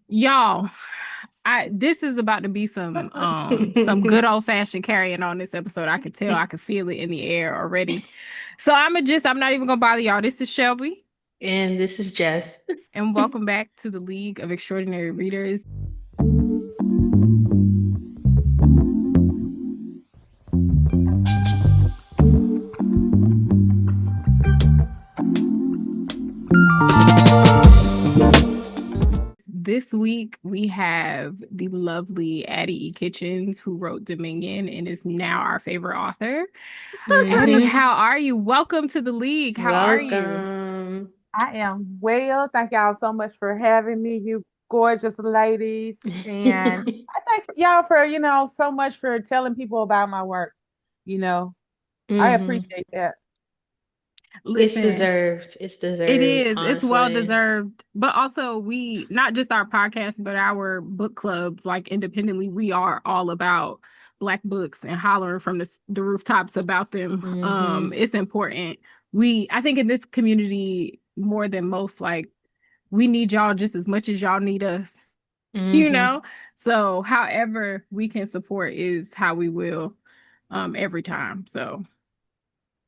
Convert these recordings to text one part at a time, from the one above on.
Y'all, this is about to be some good old fashioned carrying on this episode. I could tell, I could feel it in the air already. So I'm not even gonna bother y'all. This is Shelby, And this is Jess. and welcome back to the League of Extraordinary Readers. This week we have the lovely Addie Citchens, who wrote Dominion and is now our favorite author. Addie, how are you? Welcome to the league. How are you? Welcome. I am well. Thank y'all so much for having me, you gorgeous ladies. And I thank y'all for, so much for telling people about my work. You know, I appreciate that. It's Listen, deserved. It's it deserved, is. It's well honestly. deserved. But also, we, not just our podcast, but our book clubs, like independently, we are all about Black books and hollering from the rooftops about them. It's important. I think in this community, more than most, like, we need y'all just as much as y'all need us, you know? So, however we can support is how we will every time. So,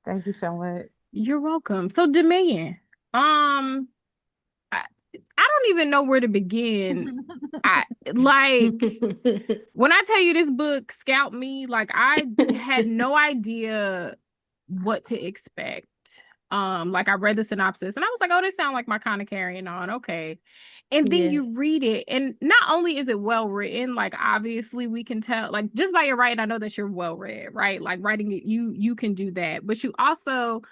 Thank you so much. you're welcome. So, Dominion. Um, I, I don't even know where to begin. I like when I tell you this book scalped me, like I had no idea what to expect. Like I read the synopsis and I was like, oh, this sounds like my kind of carrying on. Okay. And then Yeah. you read it, and not only is it well written, like obviously we can tell, like just by your writing, I know that you're well read, right? Like writing it, you can do that, but you also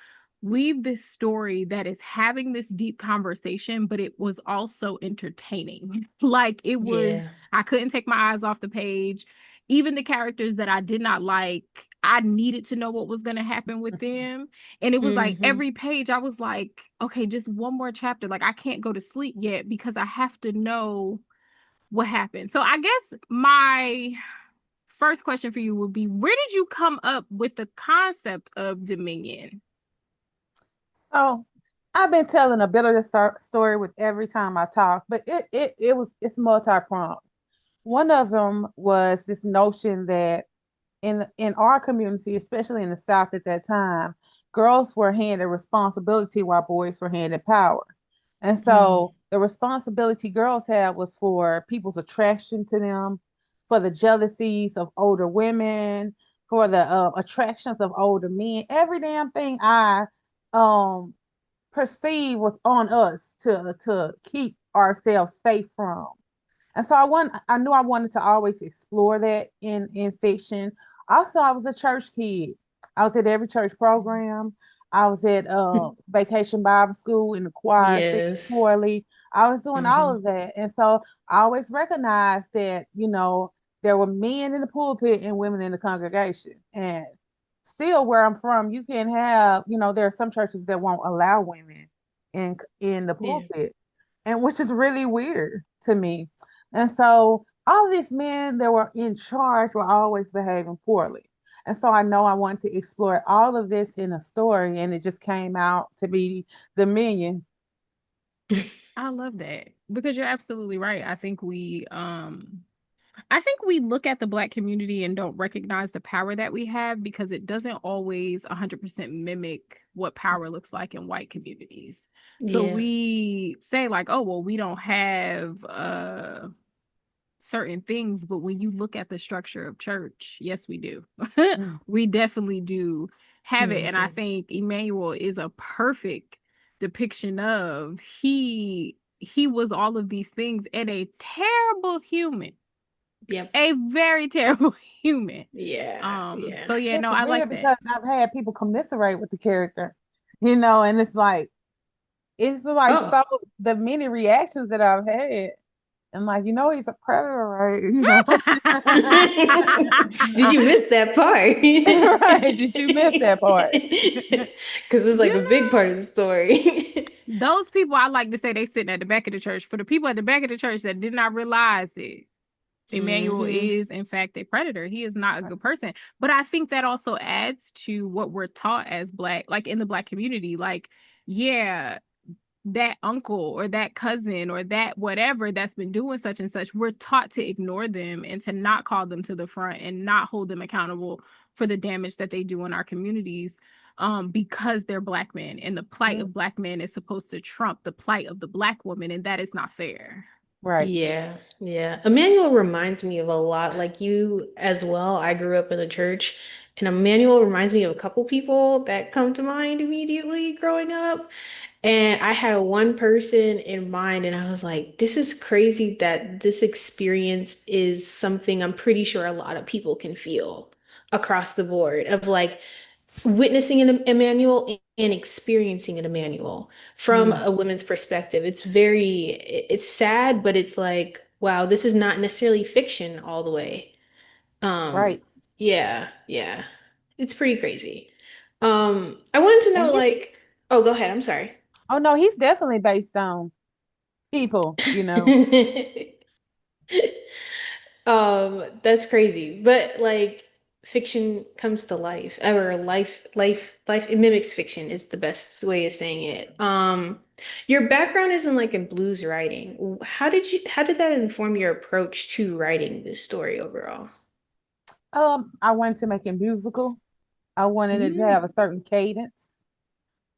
weave this story that is having this deep conversation, but it was also entertaining. Like it was, Yeah. I couldn't take my eyes off the page. Even the characters that I did not like, I needed to know what was going to happen with them. And it was like every page, I was like, okay, just one more chapter. Like, I can't go to sleep yet because I have to know what happened. So, I guess my first question for you would be, where did you come up with the concept of Dominion? So I've been telling a bit of the story with every time I talk, but it's multi-pronged. One of them was this notion that in our community, especially in the South at that time, girls were handed responsibility while boys were handed power. And so the responsibility girls had was for people's attraction to them, for the jealousies of older women, for the attractions of older men. Every damn thing I um perceived was on us to keep ourselves safe from. And so I knew I wanted to always explore that in fiction. Also, I was a church kid. I was at every church program. I was at vacation Bible school in the choir, singing Yes. poorly. I was doing all of that. And so I always recognized that, there were men in the pulpit and women in the congregation. And still where I'm from, you can have, there are some churches that won't allow women in the Yeah. pulpit. And which is really weird to me. And so all these men that were in charge were always behaving poorly. And so I know I wanted to explore all of this in a story, and it just came out to be Dominion. I love that because you're absolutely right. I think we look at the Black community and don't recognize the power that we have because it doesn't always 100% mimic what power looks like in white communities. So Yeah. we say like, oh, well, we don't have certain things, but when you look at the structure of church, yes, we do. Mm. We definitely do have it. And I think Emmanuel is a perfect depiction of he was all of these things and a terrible human, Yep. a very terrible human. Yeah. Yeah. So yeah, It's no, I weird like that. because I've had people commiserate with the character, and it's like Oh. some of the many reactions that I've had. And like, he's a predator, right? Did you miss that part? Right. Did you miss that part? Because it's like You a big part of the story. those people, I like to say they sitting at the back of the church. For the people at the back of the church that did not realize it, Emmanuel hmm is in fact a predator. He is not a good person. But I think that also adds to what we're taught as Black, like in the Black community. Like, yeah, that uncle or that cousin or that whatever that's been doing such and such, we're taught to ignore them and to not call them to the front and not hold them accountable for the damage that they do in our communities, because they're Black men, and the plight of Black men is supposed to trump the plight of the Black woman, and that is not fair. Right. Yeah, yeah. Emmanuel reminds me of a lot, like you as well. I grew up in the church, and Emmanuel reminds me of a couple people that come to mind immediately growing up. And I had one person in mind, and I was like, this is crazy that this experience is something I'm pretty sure a lot of people can feel across the board of like witnessing an Emmanuel and experiencing an Emmanuel from a women's perspective. It's sad, but it's like, wow, this is not necessarily fiction all the way. Um, Right. yeah, yeah. It's pretty crazy. I wanted to And know he's like, oh, go ahead. I'm sorry. oh no, he's definitely based on people, you know. That's crazy. But like fiction comes to life, or life, it mimics fiction is the best way of saying it. Your background isn't like in blues writing. How did that inform your approach to writing this story overall? I wanted to make it musical. I wanted it to have a Mm, certain cadence.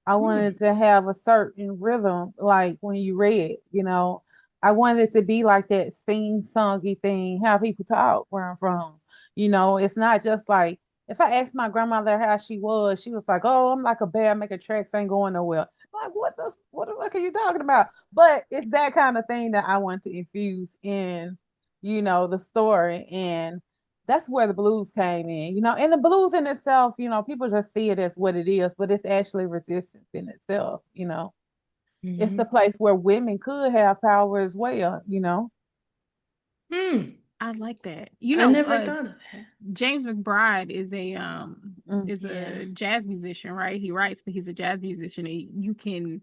I mm, wanted to have a certain rhythm, like when you read, you know. I wanted it to be like that sing-songy thing, how people talk where I'm from. You know, it's not just like if I asked my grandmother how she was like, "Oh, I'm like a bear making tracks, ain't going nowhere." I'm like, what the fuck are you talking about? But it's that kind of thing that I want to infuse in, you know, the story. And that's where the blues came in, you know. And the blues in itself, you know, people just see it as what it is, but it's actually resistance in itself, you know. It's a mm, place where women could have power as well, you know. mm. I like that. I never thought of that. James McBride Mm. is Yeah, a jazz musician, right? He writes, but he's a jazz musician. And you can,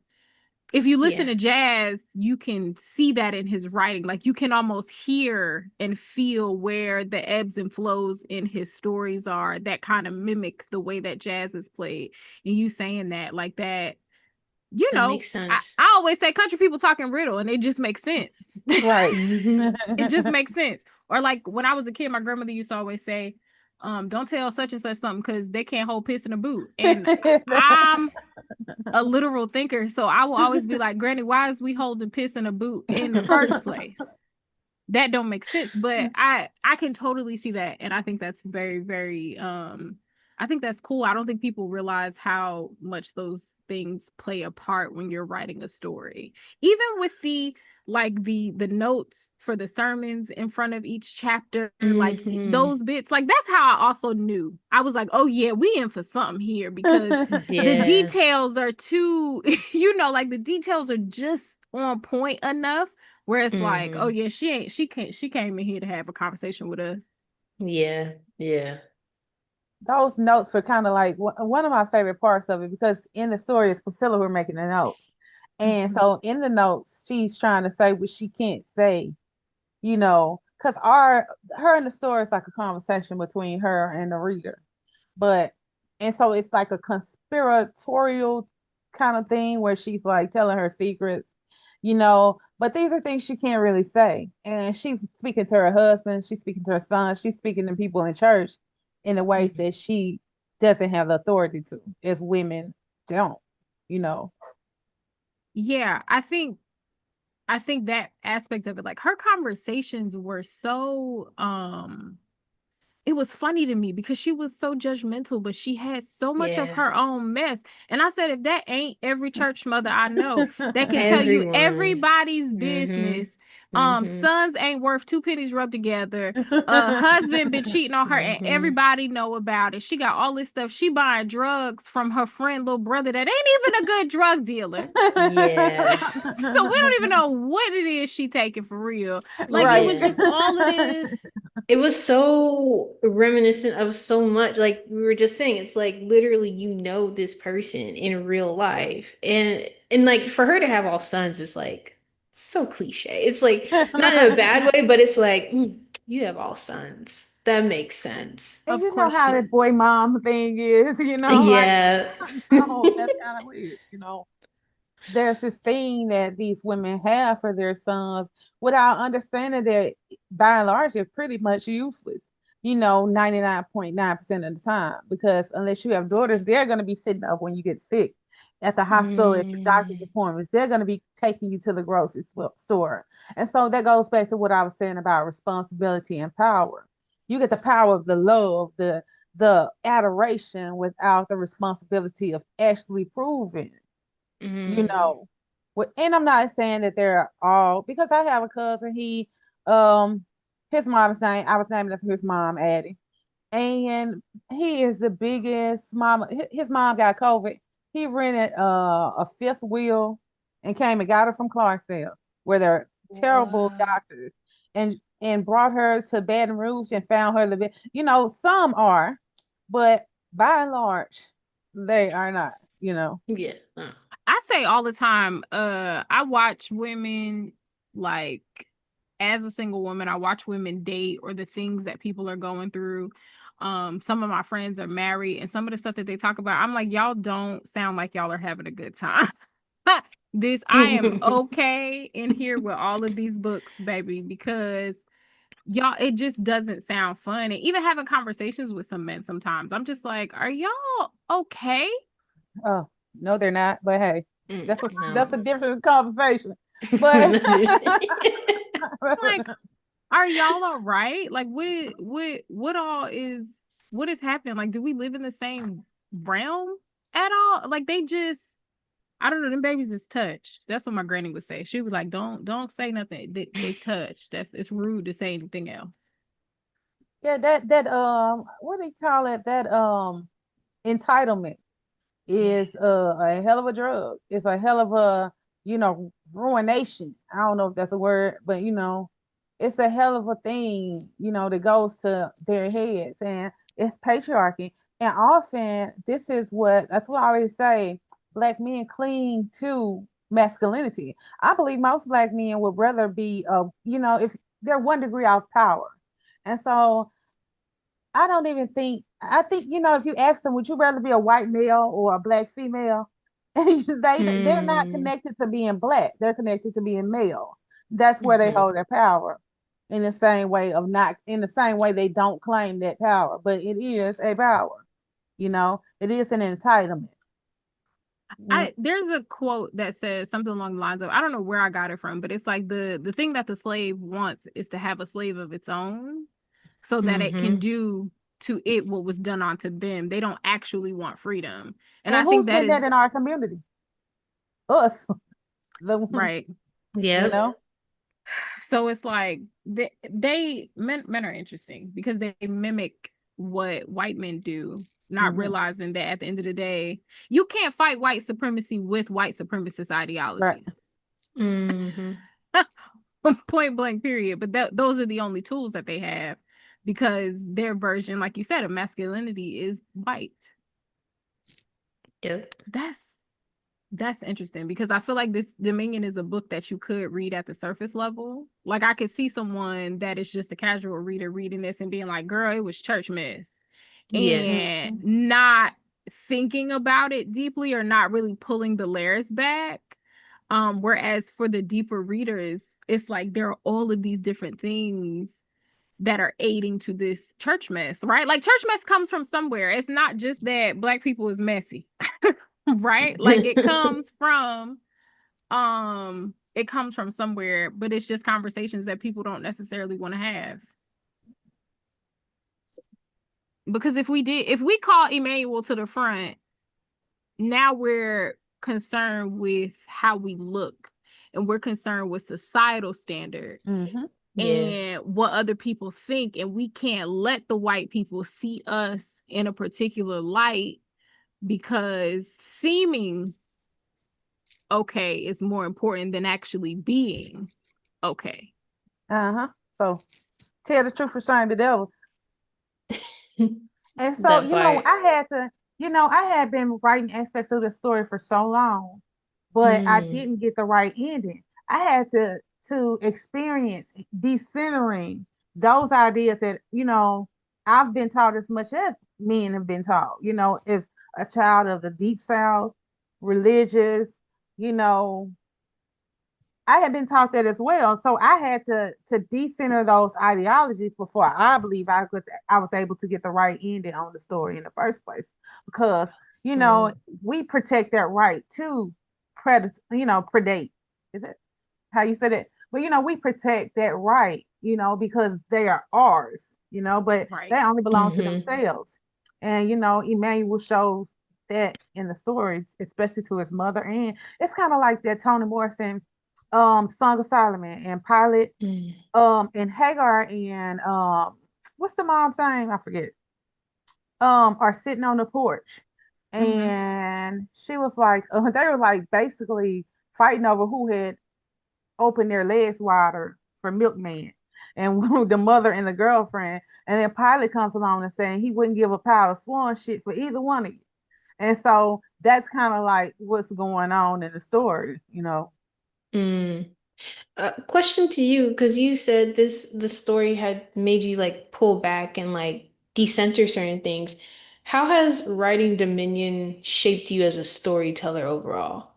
if you listen yeah. to jazz, you can see that in his writing. Like you can almost hear and feel where the ebbs and flows in his stories are that kind of mimic the way that jazz is played. And you saying that like that, you That know, makes I, sense. I always say country people talking riddle and it just makes sense. Right. It just makes sense. Or like when I was a kid, my grandmother used to always say, don't tell such and such something because they can't hold piss in a boot. And I'm a literal thinker, so I will always be like, Granny, why is we holding piss in a boot in the first place? That don't make sense. But I can totally see that. And I think that's very, very I think that's cool. I don't think people realize how much those things play a part when you're writing a story. Even with the notes for the sermons in front of each chapter, like Hmm. those bits, like that's how I also knew. I was like, oh yeah, we in for something here because the Yeah. details are too, you know, like the details are just on point enough where it's like, oh Hmm. yeah, she came in here to have a conversation with us. Yeah. Yeah. Those notes were kind of like one of my favorite parts of it because in the story, it's Priscilla who are making the notes. And Hmm. so in the notes, she's trying to say what she can't say, you know, because our her and the story is like a conversation between her and the reader. But and so it's like a conspiratorial kind of thing where she's like telling her secrets, you know, but these are things she can't really say. And she's speaking to her husband, she's speaking to her son, she's speaking to people in church in a ways Hmm. that she doesn't have the authority to, as women don't, you know. Yeah, I think that aspect of it, like her conversations were so it was funny to me because she was so judgmental, but she had so much of Yeah. her own mess. And I said, if that ain't every church mother I know that can tell you Everyone. everybody's Hmm. business, Hmm. sons ain't worth two pennies rubbed together, husband been cheating on her and Hmm. everybody know about it. She got all this stuff. She buying drugs from her friend, little brother that ain't even a good drug dealer. Yeah. So we don't even know what it is she taking for real. Like it was Right. Yeah. just all of this. It was so reminiscent of so much, like we were just saying, it's like literally you know this person in real life. And like for her to have all sons is like so cliche. It's like not in a bad way, but it's like you have all sons. That makes sense. And Of you know course how she that boy mom thing is, you know, like Yeah. oh, that's kind of weird, you know. there's this thing that these women have for their sons without understanding that by and large they're pretty much useless, 99.9% of the time. Because unless you have daughters, they're going to be sitting up when you get sick at the hospital, at your doctor's Mm. appointments. They're going to be taking you to the grocery store. And so that goes back to what I was saying about responsibility and power. You get the power of the love, the adoration without the responsibility of actually proving, you Mm. know. And I'm not saying that they're all, because I have a cousin, um his mom's name, I was naming after his mom, Addie. And he is the biggest mama. His mom got COVID. He rented a fifth wheel and came and got her from Clarksville, where they're terrible Wow. doctors, and brought her to Baton Rouge and found her the bed. Some are, but by and large, they are not. Yeah. Uh. I say all the time, I watch women, like, as a single woman, I watch women date or the things that people are going through. Some of my friends are married, and some of the stuff that they talk about, I'm like, y'all don't sound like y'all are having a good time. I am okay in here with all of these books, baby, because y'all, it just doesn't sound fun. And even having conversations with some men sometimes, I'm just like, are y'all okay? Oh, no, they're not. But hey, Mm, that's a no. different conversation. But Like, are y'all all right? Like, what is happening? Like, do we live in the same realm at all? Like, they just, I don't know, them babies is touched. That's what my granny would say. She was like, don't say nothing. They touched. It's rude to say anything else. yeah, that what do you call it? That entitlement Yeah. is a hell of a drug. It's a hell of a, ruination. I don't know if that's a word, but it's a hell of a thing, that goes to their heads, and it's patriarchy. And often that's what I always say, black men cling to masculinity. I believe most black men would rather be if they're 1 degree off power. And so I think, if you ask them, would you rather be a white male or a black female? And they're not Mm. connected to being black. They're connected to being male. That's where they Hmm. hold their power. In the same way they don't claim that power, but it is a power. It is an entitlement. Mm, There's a quote that says something along the lines of, I don't know where I got it from, but it's like the thing that the slave wants is to have a slave of its own, so that it can Mm-hmm. do to it what was done onto them. They don't actually want freedom. And And I think who's that getting is that in our community? Us. the right. you Yep. know. So it's like men are interesting because they mimic what white men do, not Hmm. realizing that at the end of the day, you can't fight white supremacy with white supremacist Right. ideologies. Mm-hmm. Point blank, period. But those are the only tools that they have, because their version, like you said, of masculinity is white. Yep. That's interesting, because I feel like this Dominion is a book that you could read at the surface level. Like, I could see someone that is just a casual reader reading this and being like, girl, it was church mess, Yeah. and not thinking about it deeply or not really pulling the layers back. Whereas for the deeper readers, it's like there are all of these different things that are aiding to this church mess, right? Like, church mess comes from somewhere. It's not just that black people is messy. Right? Like, it comes from somewhere, but it's just conversations that people don't necessarily want to have. Because if we call Emmanuel to the front, now we're concerned with how we look, and we're concerned with societal standard Hmm. Yeah. and what other people think, and we can't let the white people see us in a particular light, because seeming okay is more important than actually being okay. Uh-huh. So tell the truth or shame the devil. And so, That part. I had been writing aspects of the story for so long, but I Mm. didn't get the right ending. I had to experience decentering those ideas that, I've been taught as much as men have been taught, as a child of the deep South, religious. you know, I had been taught that as well. So I had to decenter those ideologies before I believe I was able to get the right ending on the story in the first place. Because, we protect that right to predate. Is it how you said it? But we protect that right, because they are ours, but Right. they only belong to Mm-hmm. themselves. And Emmanuel shows that in the stories, especially to his mother. And it's kind of like that Toni Morrison Song of Solomon and Pilate, and Hagar and what's the mom's name? I forget. Are sitting on the porch. Mm-hmm. And she was like, they were like basically fighting over who had opened their legs wider for Milkman. And the mother and the girlfriend. And then Pilate comes along and saying he wouldn't give a pile of sworn shit for either one of you. And so that's kind of like what's going on in the story, Mm. Question to you, because you said the story had made you like pull back and like decenter certain things. How has writing Dominion shaped you as a storyteller overall?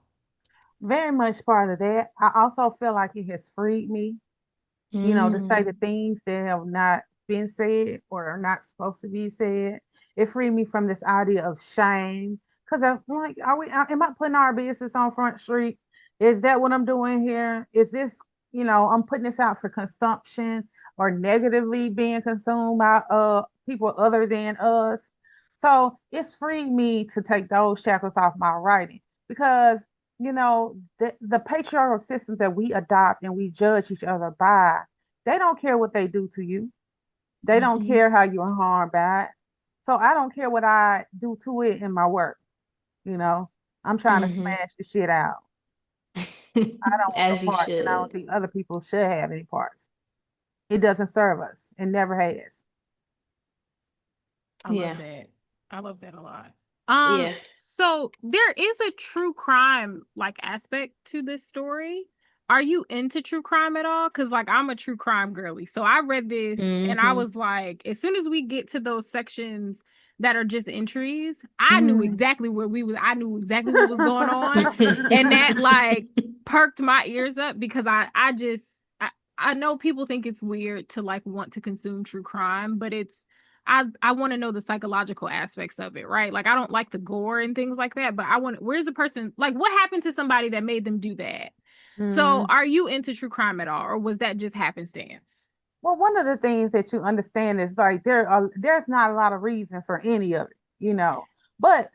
Very much part of that. I also feel like it has freed me, to say the Mm. things that have not been said or are not supposed to be said. It freed me from this idea of shame. Because I'm like, am I putting our business on Front Street? Is that what I'm doing here? Is this, I'm putting this out for consumption or negatively being consumed by people other than us? So it's freed me to take those shackles off my writing because the patriarchal systems that we adopt and we judge each other by, they don't care what they do to you. They don't Mhm. care how you're harmed by it. So I don't care what I do to it in my work. You know, I'm trying to Mhm. smash the shit out. I don't want no As you parts, and I don't should. think other people should have any parts. It doesn't serve us. It never has. I love Yeah. that. I love that a lot. Yeah. So there is a true crime like aspect to this story. Are you into true crime at all? Because like I'm a true crime girly. So I read this and I Hmm. was like, as soon as we get to those sections that are just entries, I knew Mm. exactly where we was. I knew exactly what was going on, and that like perked my ears up because I know people think it's weird to like want to consume true crime, but I want to know the psychological aspects of it, right? Like I don't like the gore and things like that, but I want where's the person like what happened to somebody that made them do that? So Mm. are you into true crime at all, or was that just happenstance? Well, one of the things that you understand is like there's not a lot of reason for any of it. But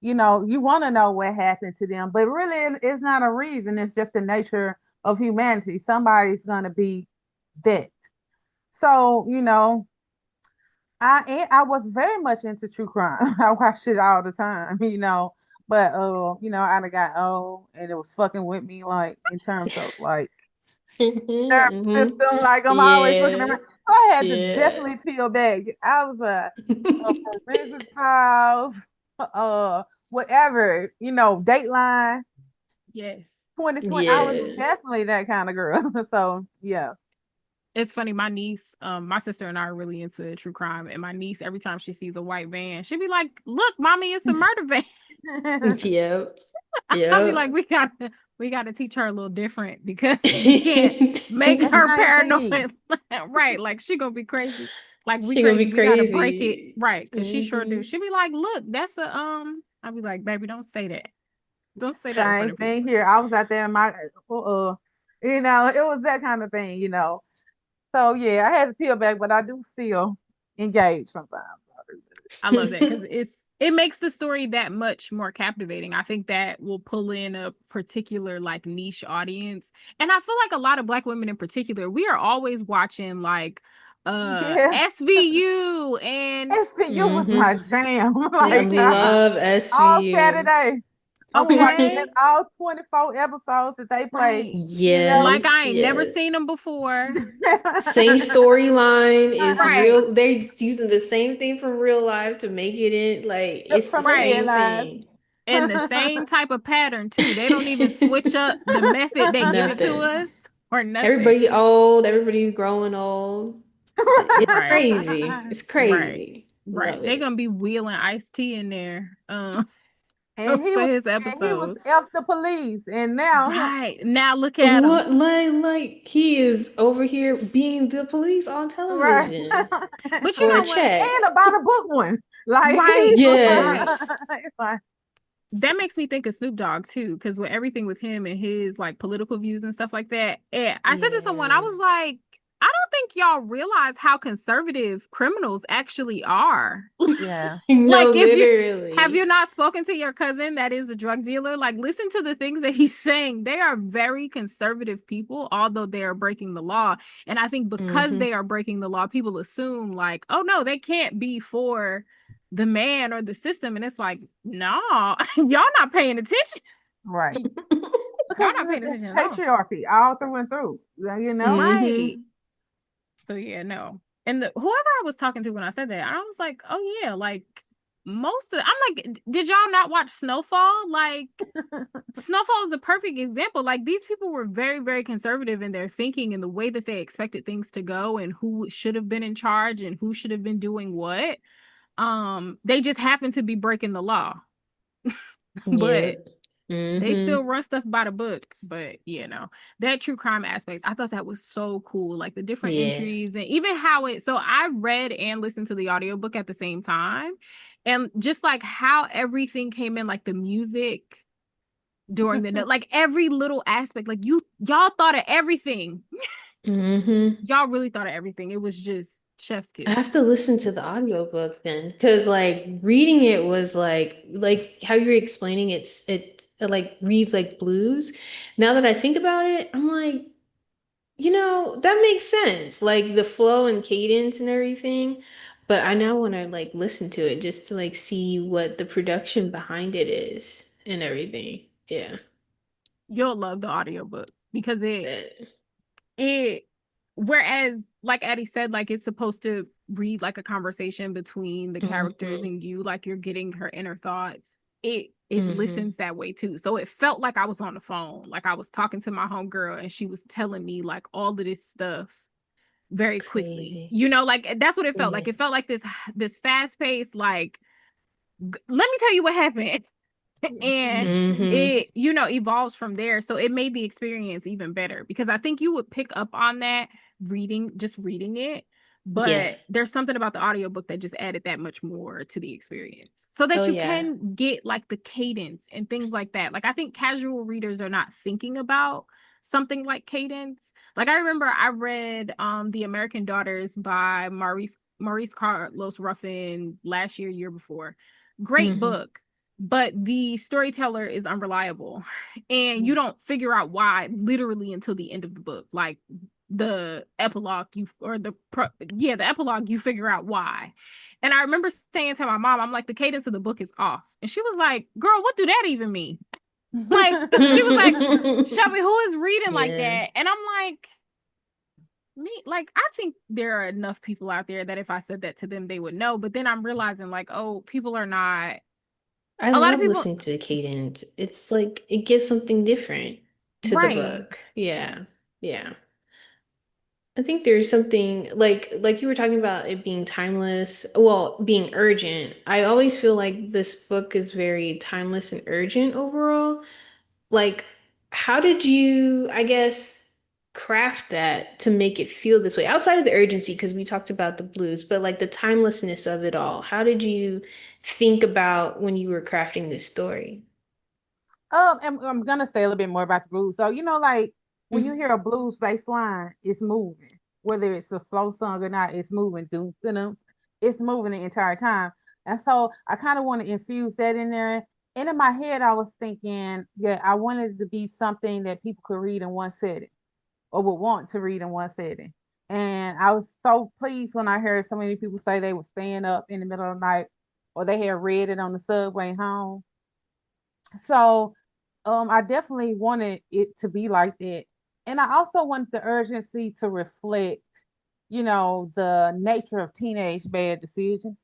you want to know what happened to them, but really it's not a reason. It's just the nature of humanity. Somebody's gonna be that. So, I was very much into true crime. I watched it all the time, but I done got old and it was fucking with me like in terms of like nervous Hmm. system. Like I'm always looking Yeah. around. So I had to Yeah. definitely peel back. I was a forensic files, whatever, Dateline, Yes. 2020. I was Yeah. definitely that kind of girl. So yeah. It's funny, my niece, my sister and I are really into true crime, and my niece, every time she sees a white van, she'd be like, "Look, mommy, it's a murder van." Yep. I'll be like, Yep. we gotta teach her a little different because we can't make That's her 19. paranoid. Right. Like she gonna be crazy. Like we She gonna crazy. be We gotta break it. crazy. Right. Cause she sure do. Hmm. She'll be like, look, that's a I'll be like, baby, don't say that. Don't say that in front Same of thing people. here. I was out there in my, it was that kind of thing. So yeah, I had to peel back, but I do still engage sometimes. I love that because it makes the story that much more captivating. I think that will pull in a particular like niche audience. And I feel like a lot of black women in particular, we are always watching like Yeah, SVU and SPU was Hmm. my jam. I this Like love all SVU. Saturday, I'm watching okay. all 24 episodes that they play. Right. You know, Like Yes, I ain't never yes. seen them before. Same storyline is Right. real. They're using the same thing from real life to make it in. Like, it's the from the Right. same headlines. thing. And the same type of pattern too. They don't even switch up the method they give it to Nothing. us or nothing. Everybody old, everybody growing old. It's Right. crazy. It's Right. crazy. Right. Love They're it. gonna be wheeling iced tea in there. And he for was his and he was episode. F the police, and now Right. Now look at him. What, like he is over here being the police on right. television But you for a know what? check. And about a book one. Like Right, he's right. Yes. it's like, That makes me think of Snoop Dogg too, because with everything with him and his like political views and stuff like that. And I said to someone, I Yeah. was like, I don't think y'all realize how conservative criminals actually are. yeah. No, Like, if you have you literally. not spoken to your cousin that is a drug dealer, like listen to the things that he's saying. They are very conservative people, although they are breaking the law. And I think because Hmm. they are breaking the law, people assume like, oh no, they can't be for the man or the system. And it's like, no, y'all not paying attention. Right. Y'all Because not paying it's attention at all. patriarchy all through and through. You know? Right. Hmm. So yeah, no. And whoever I was talking to when I said that, I was like, oh yeah, like I'm like, did y'all not watch Snowfall? Like Snowfall is a perfect example. Like these people were very, very conservative in their thinking and the way that they expected things to go and who should have been in charge and who should have been doing what. They just happened to be breaking the law. But Yep. they Hmm. still run stuff by the book. But that true crime aspect, I thought that was so cool. Like the different Yeah. entries and even how so I read and listened to the audiobook at the same time. And just like how everything came in, like the music during the note, like every little aspect, like y'all thought of everything. Hmm. Y'all really thought of everything. It was just chef's I kiss. have to listen to the audiobook then, because like reading it was like how you're explaining it like reads like blues. Now that I think about it, I'm like, that makes sense. Like the flow and cadence and everything. But I now want to like listen to it just to like see what the production behind it is and everything. Yeah. You'll love the audiobook because Eh. it whereas like Addie said, like it's supposed to read like a conversation between the characters Mhm. and you, like you're getting her inner thoughts. It Mhm. listens that way too. So it felt like I was on the phone, like I was talking to my homegirl and she was telling me like all of this stuff very quickly. Crazy. Like that's what it felt like. Yeah. It felt like this fast paced, like let me tell you what happened. And Mhm. it evolves from there, so it made the experience even better because I think you would pick up on that reading it, Yeah. but there's something about the audiobook that just added that much more to the experience so that Oh you yeah. can get like the cadence and things like that. Like I think casual readers are not thinking about something like cadence. Like I remember I read The American Daughters by Maurice Carlos Ruffin last year before. Great Mhm. book, but the storyteller is unreliable and you don't figure out why literally until the end of the book. Like the epilogue the epilogue, you figure out why. And I remember saying to my mom, I'm like, the cadence of the book is off, and she was like, girl, what do that even mean? Like she was like, Shelby, who is reading like Yeah. that? And I'm like, me, like I think there are enough people out there that if I said that to them they would know. But then I'm realizing like, oh, people are not, I a lot of love people. listening to the cadence. It's like it gives something different to the Right. book. Yeah. Yeah. I think there's something like you were talking about it being timeless, well, being urgent. I always feel like this book is very timeless and urgent overall. Like, how did you, I guess, craft that to make it feel this way? Outside of the urgency, because we talked about the blues, but like the timelessness of it all. How did you think about when you were crafting this story? And I'm gonna say a little bit more about the blues. So like when you Mhm. hear a blues bass line, it's moving. Whether it's a slow song or not, it's moving. It's moving the entire time. And so I kind of want to infuse that in there. And in my head, I was thinking, yeah, I wanted it to be something that people could read in one setting or would want to read in one setting. And I was so pleased when I heard so many people say they were staying up in the middle of the night or they had read it on the subway home. So I definitely wanted it to be like that. And I also want the urgency to reflect, the nature of teenage bad decisions,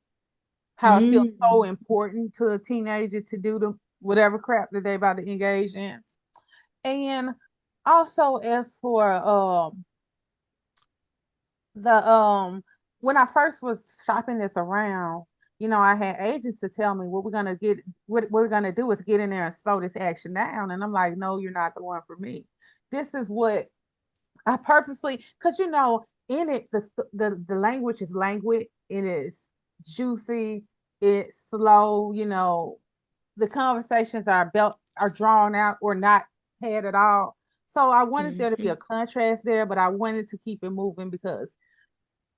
how it feels so Mm. important to a teenager to do the whatever crap that they about to engage in. And also as for the when I first was shopping this around, I had agents to tell me what we're gonna do is get in there and slow this action down. And I'm like, no, you're not the one for me. This is what I purposely, because in it, the language is languid, it is juicy, it's slow, the conversations are drawn out or not had at all. So I wanted there to be a contrast there, but I wanted to keep it moving because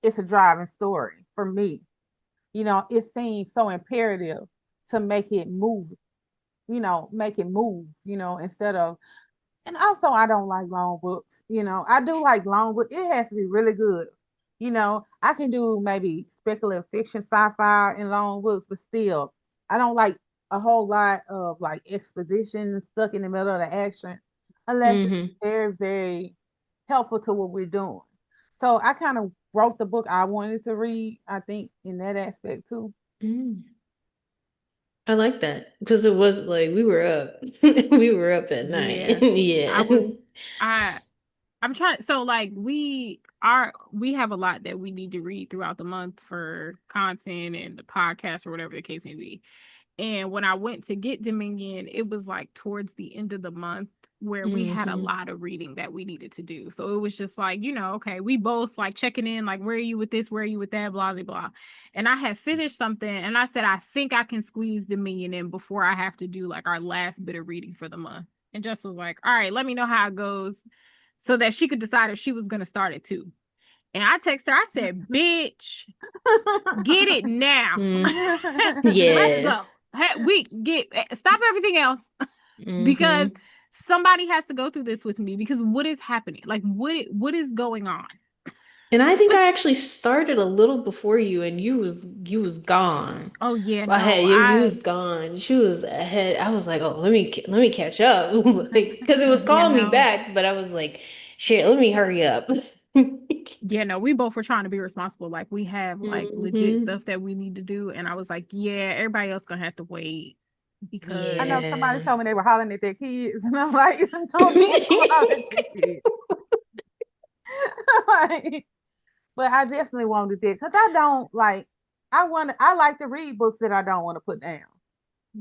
it's a driving story for me. It seems so imperative to make it move, instead of, and also I don't like long books. I do like long books. It has to be really good. I can do maybe speculative fiction, sci-fi, and long books, but still, I don't like a whole lot of like exposition stuck in the middle of the action, unless it's very, very helpful to what we're doing. So I kind of wrote the book I wanted to read, I think, in that aspect too. I like that because it was like we were up. We were up at night. Yeah. I'm trying, so like we have a lot that we need to read throughout the month for content and the podcast or whatever the case may be. And when I went to get Dominion, it was like towards the end of the month where we had a lot of reading that we needed to do. So it was just like, okay, we both like checking in, like, where are you with this? Where are you with that? Blah, blah, blah. And I had finished something and I said, I think I can squeeze Dominion in before I have to do like our last bit of reading for the month. And Jess was like, all right, let me know how it goes so that she could decide if she was going to start it too. And I texted her, I said, bitch, get it now. Yeah. Let's go. Stop everything else because somebody has to go through this with me, because what is happening? Like, what is going on? And I think I actually started a little before you, and you was gone. Oh yeah, you was gone. She was ahead. I was like, oh, let me catch up, because it was calling me back, but I was like, shit, let me hurry up. Yeah, no, we both were trying to be responsible. Like, we have like legit stuff that we need to do, and I was like, yeah, everybody else gonna have to wait because I know somebody told me they were hollering at their kids, and I'm like, don't be hollering at your kids. But I definitely wanted it because I don't like. I like to read books that I don't want to put down,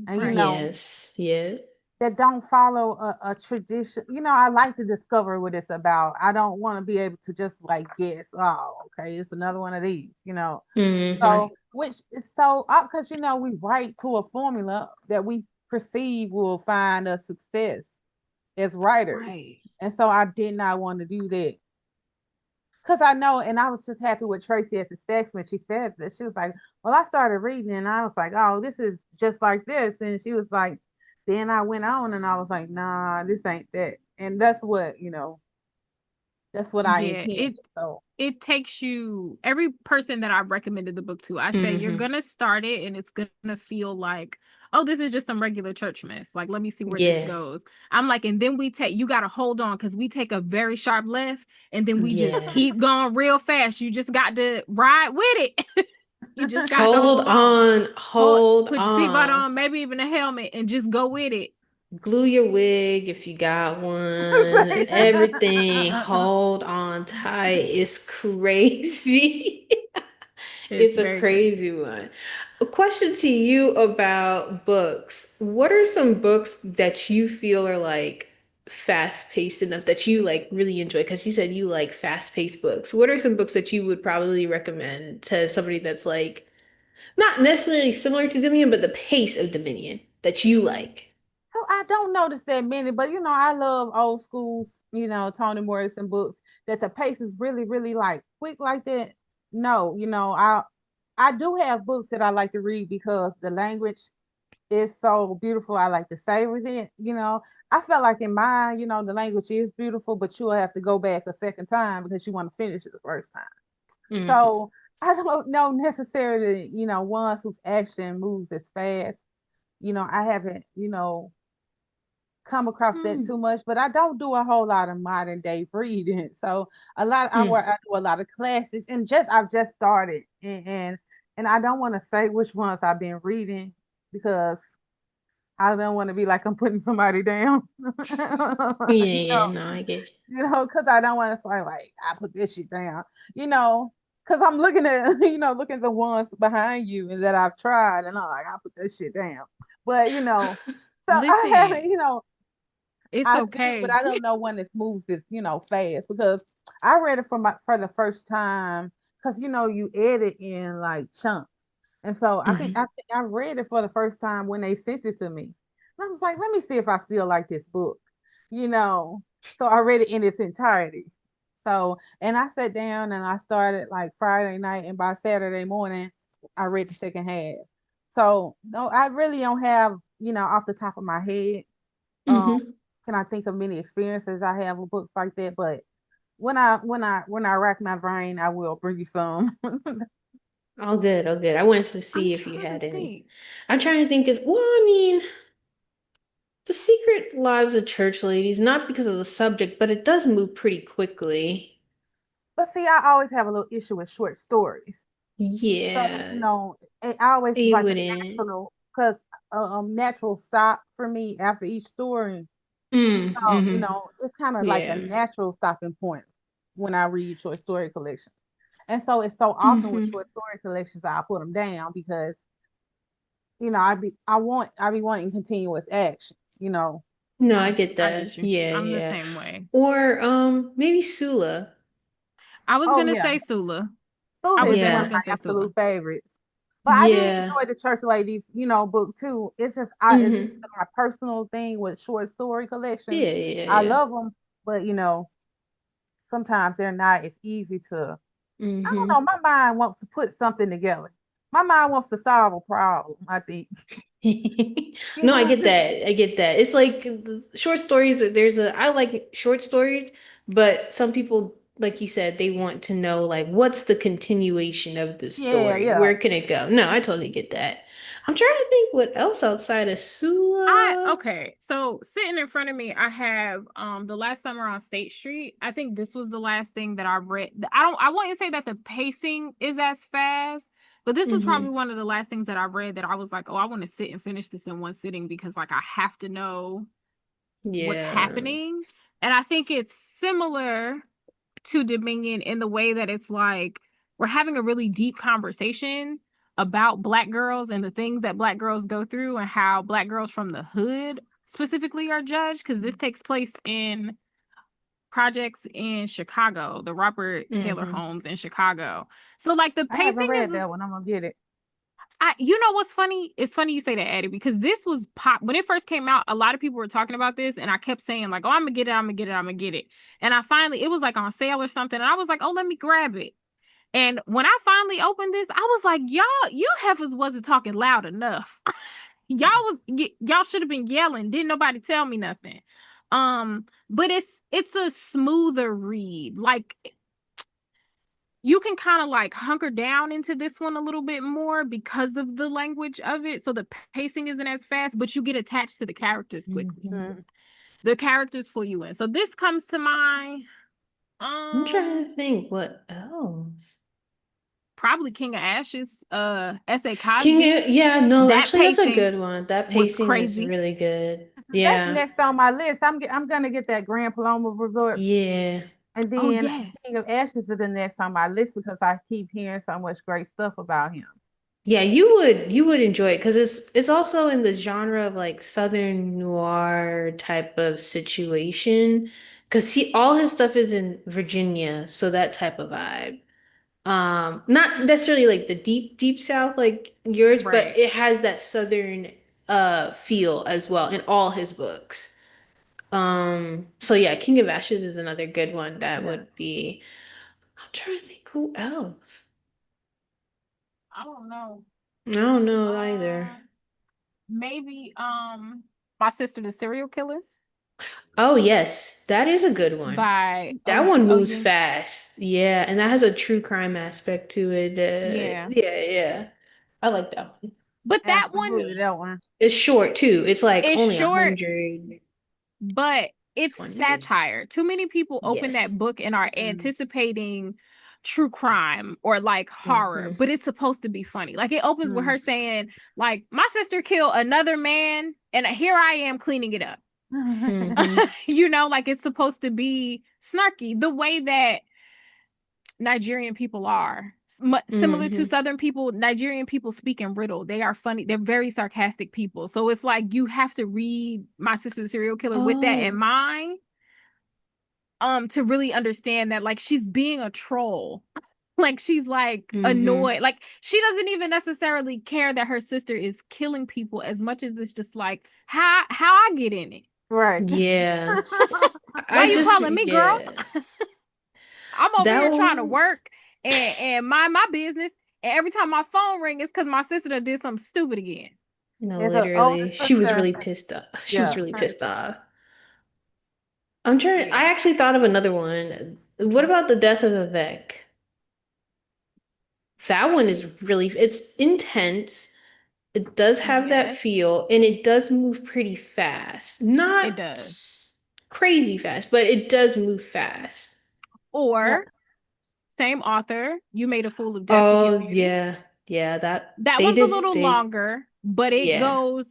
and yes, yeah, that don't follow a tradition. I like to discover what it's about. I don't want to be able to just like guess. Oh, okay, it's another one of these. So which is so because we write to a formula that we perceive will find a success as writers, and so I did not want to do that. Because I know, and I was just happy with Tracy at the sex when she said that. She was like, well, I started reading and I was like, oh, this is just like this. And she was like, then I went on and I was like, nah, this ain't that. And that's what, that's what I intend. So it takes you, every person that I recommended the book to, I say, you're going to start it and it's going to feel like, oh, this is just some regular church mess. Like, let me see where this goes. I'm like, and then you got to hold on, because we take a very sharp left and then we just keep going real fast. You just got to ride with it. You just got to hold on. Put your seatbelt on, maybe even a helmet, and just go with it. Glue your wig if you got one. Everything. Hold on tight. It's crazy. It's a crazy one. A question to you about books. What are some books that you feel are like fast-paced enough that you like really enjoy? Because you said you like fast-paced books. What are some books that you would probably recommend to somebody that's like not necessarily similar to Dominion, but the pace of Dominion that you like? So I don't notice that many, but I love old schools, Toni Morrison books that the pace is really, really like quick like that. No, I do have books that I like to read because the language is so beautiful. I like to savor it. I felt like in mine, the language is beautiful, but you'll have to go back a second time because you want to finish it the first time. So I don't know necessarily, ones whose action moves as fast. I haven't, come across that too much, but I don't do a whole lot of modern day reading. So I do a lot of classics, and I've just started, and I don't want to say which ones I've been reading because I don't want to be like I'm putting somebody down. No, I get you. Because I don't want to say like I put this shit down. because I'm looking at looking at the ones behind you and that I've tried, and I'm like, I put that shit down. But so I haven't, Listen, it's I do, but okay. I don't know when this moves it, fast because I read it for the first time because you edit in like chunks. And so I read it for the first time when they sent it to me. And I was like, let me see if I still like this book, you know. So I read it in its entirety. So and I sat down and I started like Friday night, and by Saturday morning, I read the second half. So no, I really don't have, off the top of my head, um, Mm-hmm. can I think of many experiences I have with books like that. But when I rack my brain, I will bring you some. All good, all good. I wanted to I'm see if you trying to had any. think. I'm trying to think as well, I mean, The Secret Lives of Church Ladies, not because of the subject, but it does move pretty quickly. But see, I always have a little issue with short stories. So, Yeah, it always is it like a wouldn't. because natural stop for me after each story. So, Mm-hmm. it's kind of like a Yeah. natural stopping point when I read short story collections. And so it's so often with Mm-hmm. short story collections, I put them down because, I be wanting continuous action, No, I Oh, get I get that. you. Yeah, I'm the yeah. same way. Or maybe Sula. I was Oh gonna yeah. say Sula. I Suda was is one definitely of Yeah. gonna my say Sula. absolute favorites. But I did Yeah. enjoy the Church Ladies, book too. It's just it's Mm-hmm. my personal thing with short story collections. Yeah, yeah, I yeah. love them, but sometimes they're not as easy to. I don't know. Mm-hmm. My mind wants to put something together. My mind wants to solve a problem, I think. You No, I know? get that. I get that. It's like the short stories. I like short stories, but some people, like you said, they want to know like what's the continuation of the Yeah, story? yeah. Where can it go? No, I totally get that. I'm trying to think what else outside of Sula. Okay, so sitting in front of me, I have The Last Summer on State Street. I think this was the last thing that I read. I wouldn't say that the pacing is as fast, but this was probably Mm-hmm. one of the last things that I read that I was like, oh, I want to sit and finish this in one sitting because like I have to know what's Yeah. happening. And I think it's similar to Dominion in the way that it's like we're having a really deep conversation about Black girls and the things that Black girls go through and how Black girls from the hood specifically are judged, because this takes place in projects in Chicago, the Robert Taylor Mm-hmm. homes in Chicago. So like the I haven't pacing is, read that one. I'm gonna get it. you know what's funny? It's funny you say that, Addie, because this was pop when it first came out. A lot of people were talking about this, and I kept saying like, "Oh, I'm gonna get it, I'm gonna get it, I'm gonna get it." And I finally, it was like on sale or something, and I was like, "Oh, let me grab it." And when I finally opened this, I was like, "Y'all, you heifers wasn't talking loud enough. Y'all should have been yelling. Didn't nobody tell me nothing." But it's a smoother read. Like you can kind of like hunker down into this one a little bit more because of the language of it. So the pacing isn't as fast, but you get attached to the characters quickly. Mm-hmm. Mhm. The characters pull you in. So this comes to mind. I'm trying Um, to think what else. Probably King of Ashes. S.A. King, Cosby. yeah, no, That actually, that's a pacing good one. That was pacing is crazy. really good. That's Yeah, next on my list. I'm gonna get that Grand Paloma Resort, yeah, and Oh then yes. King of Ashes is the next on my list because I keep hearing so much great stuff about him. yeah. You would enjoy it because it's also in the genre of like Southern noir type of situation. Because all his stuff is in Virginia, so that type of vibe. Not necessarily like the deep, deep South like yours, but Right. it has that Southern feel as well in all his books. So yeah, King of Ashes is another good one that Yeah. would be. I'm trying to think who else. I don't know. I don't know either. Uh, Maybe My Sister the Serial Killer Oh yes, that is a good one. by That one moves Oji. fast. Yeah, and that has a true crime aspect to it. Yeah. Yeah, yeah. I like that one. But that one Absolutely, that one. It's short too. It's like is only short, 120. but it's satire. Too many people open that Yes. book and are Mm. anticipating true crime or like horror, Hmm. but it's supposed to be funny. Like it opens with Mm. her saying, like, my sister killed another man, and here I am cleaning it up. Hmm. Like it's supposed to be snarky. The way that Nigerian people are. Similar to Southern people, Nigerian people speak in riddle. They are funny. They're very sarcastic people. So it's like you have to read My Sister the Serial Killer with that in mind, to really understand that, like, she's being a troll. Like, she's like annoyed. Like, she doesn't even necessarily care that her sister is killing people as much as it's just like, how I get in it. Right. Yeah. Why you calling me, girl? I'm over here trying to work and mind my business. And every time my phone rings, it's because my sister did something stupid again. No, literally. She was really pissed off. She was really pissed off. I'm trying. I actually thought of another one. What about the Death of Vivek? That one is really, it's intense. It does have that feel, and it does move pretty fast. Not crazy fast, but it does move fast. Or same author, You Made a Fool of Death. Oh yeah, that one's a little longer, but it goes.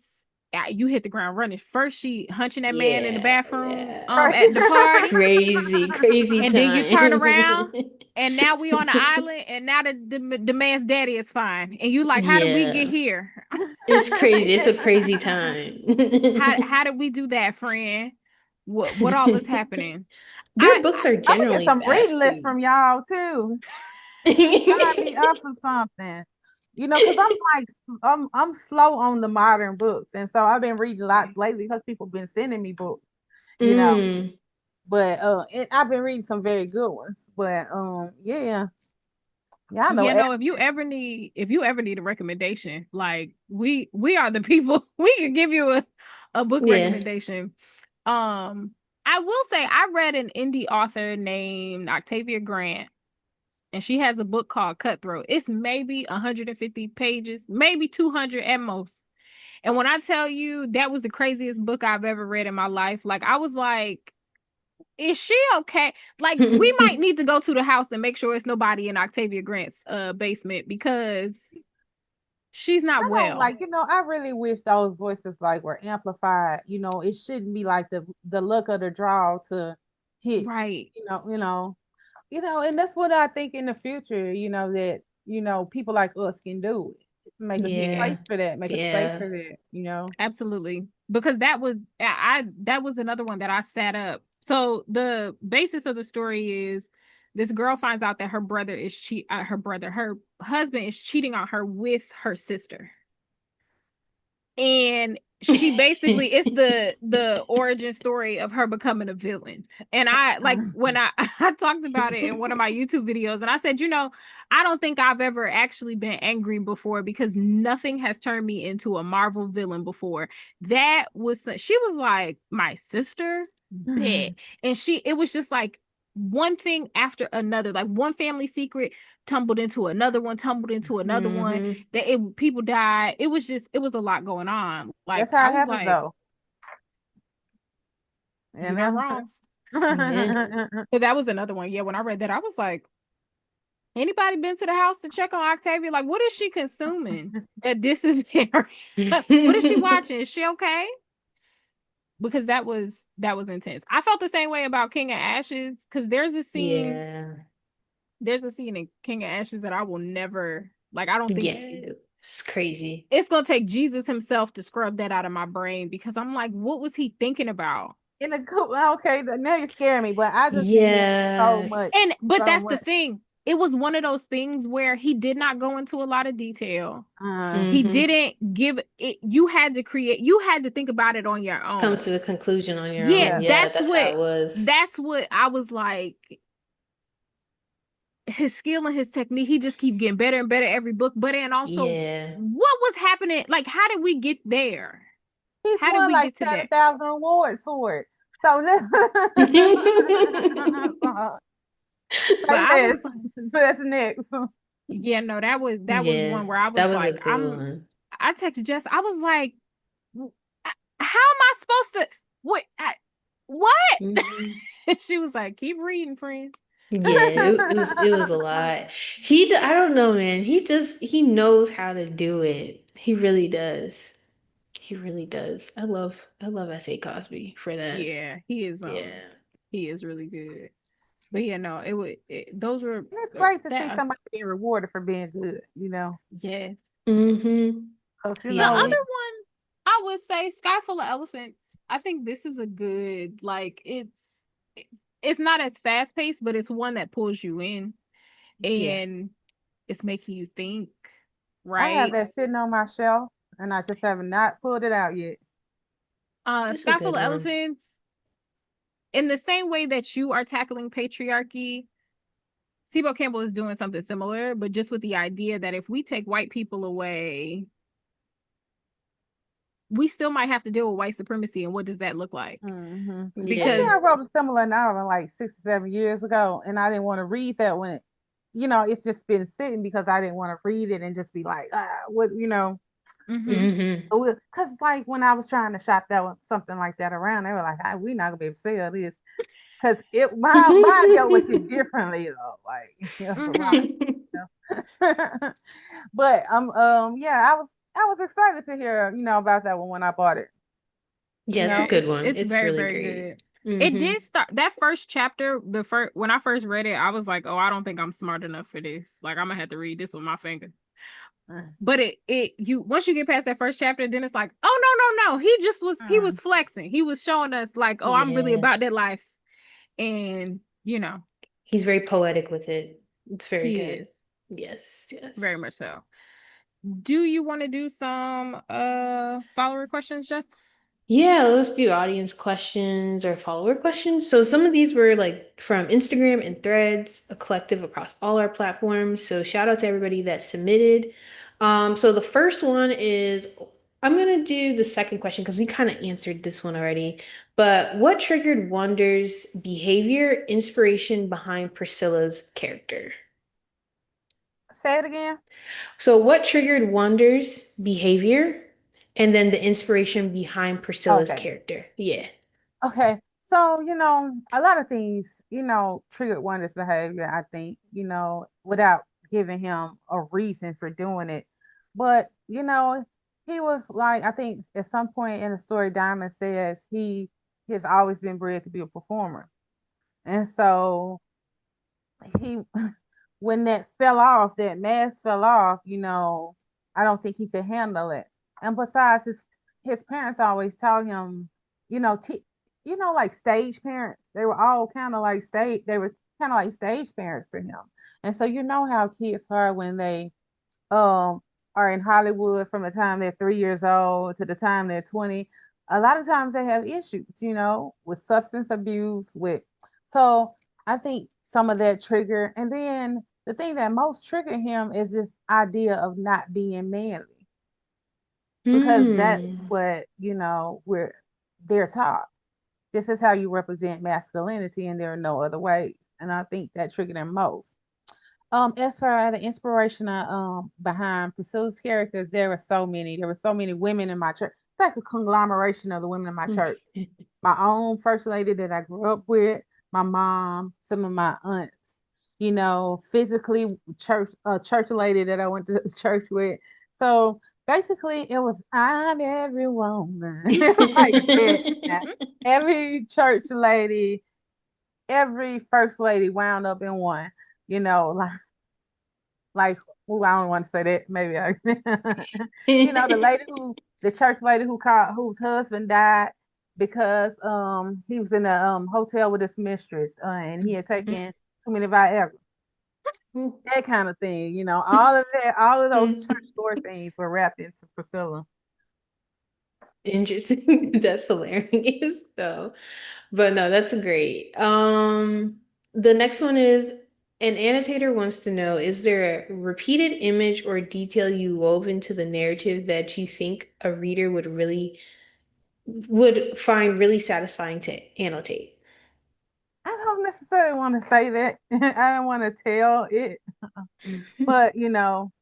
You hit the ground running. First, she hunching that man in the bathroom at the party. Crazy and time. then you turn around, and now we on the island, and now the man's daddy is fine. And you like, how did we get here? It's crazy. It's a crazy time. how did we do that, friend? What all is happening? Their books are generally some reading lists from y'all too. I'd be up for something. You know, because I'm slow on the modern books, and so I've been reading lots lately because people have been sending me books, you know. But I've been reading some very good ones. But yeah, I know if you ever need a recommendation, like we are the people. We can give you a book recommendation. I will say I read an indie author named Octavia Grant. And she has a book called Cutthroat. It's maybe 150 pages, maybe 200 at most. And when I tell you that was the craziest book I've ever read in my life, like I was like, is she okay? Like, we might need to go to the house and make sure it's nobody in Octavia Grant's basement because she's not well. Like, you know, I really wish those voices like were amplified. You know, it shouldn't be like the luck of the draw to hit. Right. You know, and that's what I think in the future, you know, that, you know, people like us can do it. Make a space for that, make a space for that, you know. Absolutely. Because that was another one that I sat up. So the basis of the story is this girl finds out that her husband is cheating on her with her sister. And she basically it's the origin story of her becoming a villain. And I like when I talked about it in one of my YouTube videos, and I said, you know, I don't think I've ever actually been angry before because nothing has turned me into a Marvel villain before. She was like, my sister, bet. And it was just like one thing after another, like one family secret tumbled into another one, that people died. It was a lot going on. Like, that's how it happens, though. You're not wrong. But that was another one. Yeah, when I read that, I was like, anybody been to the house to check on Octavia? Like, what is she consuming that this is there? What is she watching? Is she okay? Because that was intense. I felt the same way about King of Ashes because there's a scene in King of Ashes that I will never, like, I don't think it's crazy. It's gonna take Jesus himself to scrub that out of my brain because I'm like, what was he thinking about? Okay, now you're scaring me, but I just so much. But that's the thing. It was one of those things where he did not go into a lot of detail. He didn't give it. You had to think about it on your own. Come to a conclusion on your own. Yeah, that's how it was. That's what I was like. His skill and his technique, he just keep getting better and better every book. But then also, what was happening? Like, how did we get there? How did we get to 7,000 awards for it? So that's next. Yeah, no, that was one where I was like, I texted Jess. I was like, how am I supposed to? What? She was like, keep reading, friend. Yeah, it was a lot. I don't know, man. He knows how to do it. He really does. He really does. I love S.A. Cosby for that. Yeah, he is. He is really good. But yeah, no, those were And it's great to see that. somebody being rewarded for being good, you know. Yes. Mm-hmm. Because, you The other know, Yeah. one, I would say Sky Full of Elephants. I think this is a good, like, it's not as fast paced, but it's one that pulls you in Yeah. and it's making you think, I have right? that sitting on my shelf and I just have not pulled it out yet. That's a Sky Full good of one. Elephants, in the same way that you are tackling patriarchy, Sibo Campbell is doing something similar, but just with the idea that if we take white people away, we still might have to deal with white supremacy. And what does that look like? Mm-hmm. I Because think Yeah. I wrote a similar novel like 6 or 7 years ago, and I didn't want to read that one. You know, it's just been sitting because I didn't want to read it and just be like, what, you know. mm-hmm. Mm-hmm. Because, like, when I was trying to shop that one, something like that around, they were like, we're not going to be able to sell this. Because mine dealt with it differently, though. Like, it was a lot. You know? But, yeah, I was excited to hear, you know, about that one when I bought it. Yeah, You it's a know? good one. It's It's very, really very great. good. It Mm-hmm. did start that first chapter, when I first read it, I was like, oh, I don't think I'm smart enough for this. Like, I'm gonna have to read this with my finger. But you once you get past that first chapter, then it's like, oh no. He was flexing. He was showing us like, oh, I'm really Yeah. about that life. And you know, He's very poetic with it. It's very he good. is Yes, yes. very much so. Do you want to do some follower questions, Jess? Yeah, let's do audience questions or follower questions. So some of these were like from Instagram and Threads, a collective across all our platforms. So shout out to everybody that submitted. So the first one is I'm gonna do the second question because we kind of answered this one already. But what triggered Wonder's behavior, inspiration behind Priscilla's character? Say it again. So what triggered Wonder's behavior and then the inspiration behind Priscilla's Okay. character? Yeah. Okay. So, you know, a lot of things, you know, triggered Wonder's behavior, I think, you know, without giving him a reason for doing it. But, you know, he was like, I think at some point in the story, Diamond says he has always been bred to be a performer. And so he, when that fell off, that mask fell off, you know, I don't think he could handle it. And besides, his parents always taught him, you know, like stage parents. They were all kind of like stage. They were kind of like stage parents for him. And so you know how kids are when they um are in Hollywood from the time they're 3 years old to the time they're 20. A lot of times they have issues, you know, with substance abuse, with so I think some of that trigger. And then the thing that most triggered him is this idea of not being manly, because that's Hmm. what, you know, they're taught. This is how you represent masculinity, and there are no other ways. And I think that triggered him most. As for the inspiration behind Priscilla's characters, there were so many. There were so many women in my church. It's like a conglomeration of the women in my church. My own first lady that I grew up with, my mom, some of my aunts. You know, physically church lady that I went to church with. So basically, it was I'm every woman like that. Every church lady, every first lady wound up in one. You know, like well, I don't want to say that. Maybe I, you know, the church lady whose husband died because he was in a hotel with his mistress and he had taken too many Viagra. That kind of thing, you know, all of that, all of those church store things were wrapped into Priscilla. Interesting. That's hilarious though. But no, that's great. The next one is an annotator wants to know, is there a repeated image or detail you wove into the narrative that you think a reader would find really satisfying to annotate? I don't necessarily want to say that. I don't want to tell it, but you know,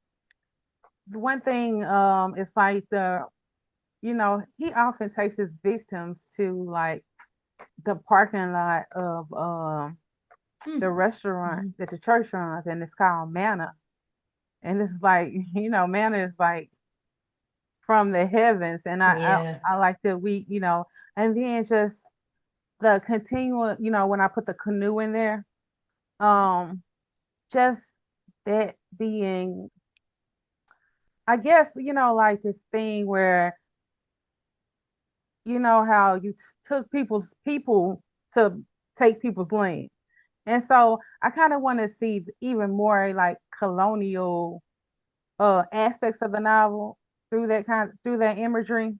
the one thing is like you know, he often takes his victims to like the parking lot of the restaurant that the church runs, and it's called Manna. And it's like, you know, Manna is like from the heavens, and Yeah. I like that you know, and then just the continual, you know, when I put the canoe in there, Just that being, I guess, like this thing where, how you took people to take people's land. And so I kind of want to see even more like colonial aspects of the novel through that imagery,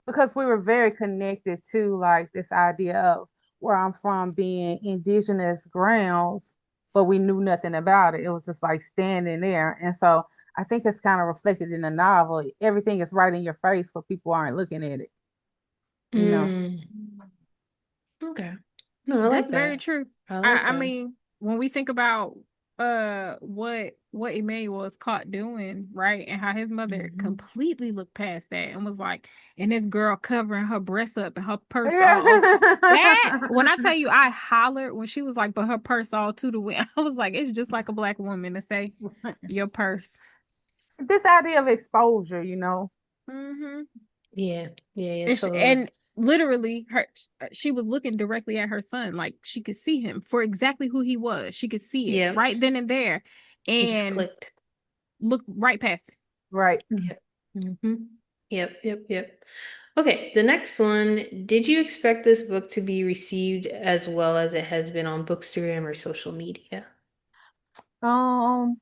because we were very connected to like this idea of where I'm from being indigenous grounds, but we knew nothing about it. It was just like standing there. And so I think it's kind of reflected in the novel. Everything is right in your face, but people aren't looking at it, you know. Mm, okay. No, I That's like very that. true. I like I that. mean, when we think about what Emmanuel was caught doing, right? And how his mother completely looked past that and was like, and this girl covering her breasts up and her purse all over. That when I tell you I hollered when she was like, but her purse all to the wind. I was like, it's just like a black woman to say your purse. This idea of exposure, Mm-hmm. Yeah. Yeah, yeah, And totally. literally she was looking directly at her son, like she could see him for exactly who he was. She could see it Yeah. right then and there It just and clicked. look right past it. right? Yep. Yep, yep, yep. Okay, the next one. Did you expect this book to be received as well as it has been on Bookstagram or social media? Um,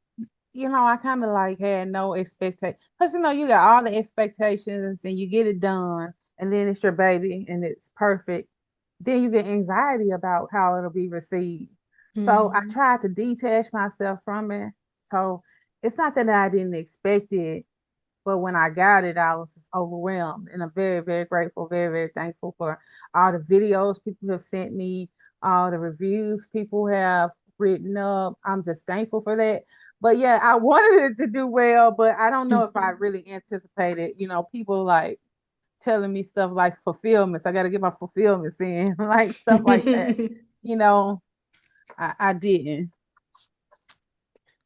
I kind of like had no expectation, because you got all the expectations and you get it done, and then it's your baby and it's perfect. Then you get anxiety about how it'll be received. So I Mm. tried to detach myself from it. So it's not that I didn't expect it, but when I got it, I was just overwhelmed, and I'm very, very grateful, very, very thankful for all the videos people have sent me, all the reviews people have written up. I'm just thankful for that. But yeah, I wanted it to do well, but I don't know if I really anticipated, people like telling me stuff like fulfillments. I got to get my fulfillments in, like stuff like that. You know, I didn't.